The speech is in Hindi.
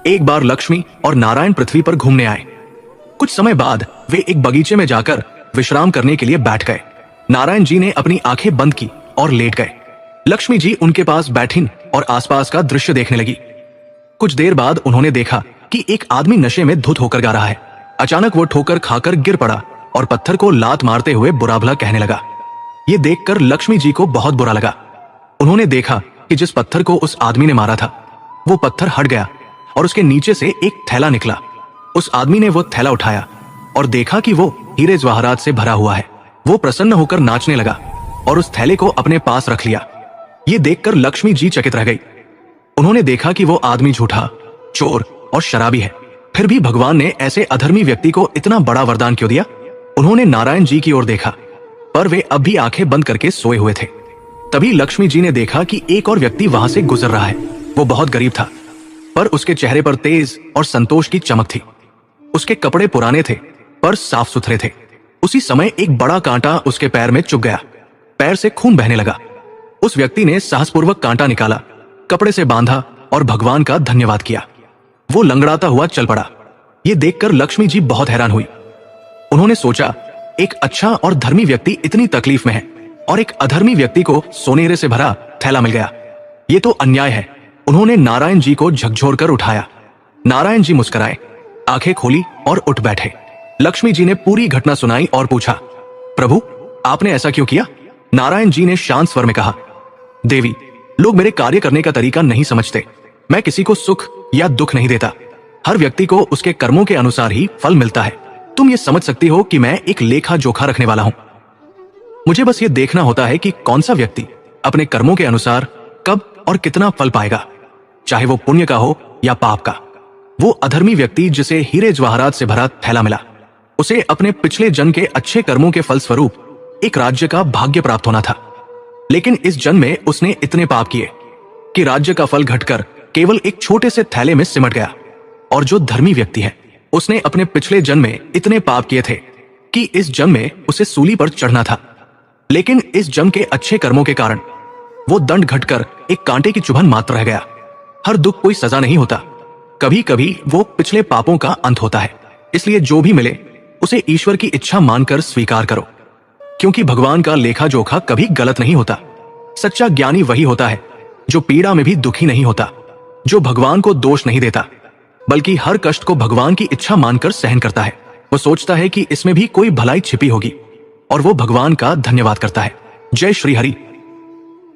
एक बार लक्ष्मी और नारायण पृथ्वी पर घूमने आए। कुछ समय बाद वे एक बगीचे में जाकर विश्राम करने के लिए बैठ गए। नारायण जी ने अपनी आंखें बंद की और लेट गए। लक्ष्मी जी उनके पास बैठी और आसपास का दृश्य देखने लगी। कुछ देर बाद उन्होंने देखा कि एक आदमी नशे में धुत होकर गा रहा है। अचानक वो ठोकर खाकर गिर पड़ा और पत्थर को लात मारते हुए बुरा भला कहने लगा। ये देखकर लक्ष्मी जी को बहुत बुरा लगा। उन्होंने देखा कि जिस पत्थर को उस आदमी ने मारा था वो पत्थर हट गया और उसके नीचे से एक थैला निकला। उस आदमी ने वो थैला उठाया और देखा कि वो हीरे जवाहरात से भरा हुआ है। वो प्रसन्न होकर नाचने लगा और उस थैले को अपने पास रख लिया। ये देखकर लक्ष्मी जी चकित रह गई। उन्होंने देखा कि वो आदमी झूठा, चोर और शराबी है, फिर भी भगवान ने ऐसे अधर्मी व्यक्ति को इतना बड़ा वरदान क्यों दिया। उन्होंने नारायण जी की ओर देखा, पर वे अब भी आंखें बंद करके सोए हुए थे। तभी लक्ष्मी जी ने देखा कि एक और व्यक्ति वहां से गुजर रहा है। वो बहुत गरीब था, पर उसके चेहरे पर तेज और संतोष की चमक थी। उसके कपड़े पुराने थे पर साफ सुथरे थे। उसी समय एक बड़ा कांटा उसके पैर में चुभ गया। पैर से खून बहने लगा। उस व्यक्ति ने साहसपूर्वक कांटा निकाला, कपड़े से बांधा और भगवान का धन्यवाद किया। वो लंगड़ाता हुआ चल पड़ा। ये देखकर लक्ष्मी जी बहुत हैरान हुई। उन्होंने सोचा, एक अच्छा और धर्मी व्यक्ति इतनी तकलीफ में है और एक अधर्मी व्यक्ति को सोनेरे से भरा थैला मिल गया। ये तो अन्याय है। उन्होंने नारायण जी को झकझोर कर उठाया। नारायण जी मुस्कुराए, आंखें खोली और उठ बैठे। लक्ष्मी जी ने पूरी घटना सुनाई और पूछा, प्रभु आपने ऐसा क्यों किया? नारायण जी ने शांत स्वर में कहा, देवी, लोग मेरे कार्य करने का तरीका नहीं समझते। मैं किसी को सुख या दुख नहीं देता। हर व्यक्ति को उसके कर्मों के अनुसार ही फल मिलता है। तुम ये समझ सकती हो कि मैं एक लेखा जोखा रखने वाला हूं। मुझे बस ये देखना होता है कि कौन सा व्यक्ति अपने कर्मों के अनुसार कब और कितना फल पाएगा, चाहे वो पुण्य का हो या पाप का। वो अधर्मी व्यक्ति जिसे हीरे जवाहरात से भरा थैला मिला, उसे अपने पिछले जन्म के अच्छे कर्मों के फलस्वरूप एक राज्य का भाग्य प्राप्त होना था। लेकिन इस जन्म में उसने इतने पाप किए कि राज्य का फल घटकर केवल एक छोटे से थैले में सिमट गया। और जो धर्मी व्यक्ति है, उसने अपने पिछले जन्म में इतने पाप किए थे कि इस जन्म में उसे सूली पर चढ़ना था। लेकिन इस जन्म के अच्छे कर्मों के कारण वो दंड घटकर एक कांटे की चुभन मात्र रह गया। हर दुख कोई सजा नहीं होता, कभी कभी वो पिछले पापों का अंत होता है। इसलिए जो भी मिले उसे ईश्वर की इच्छा मानकर स्वीकार करो, क्योंकि भगवान का लेखा जोखा कभी गलत नहीं होता। सच्चा ज्ञानी वही होता है जो पीड़ा में भी दुखी नहीं होता, जो भगवान को दोष नहीं देता, बल्कि हर कष्ट को भगवान की इच्छा मानकर सहन करता है। वो सोचता है कि इसमें भी कोई भलाई छिपी होगी और वो भगवान का धन्यवाद करता है। जय श्री हरि।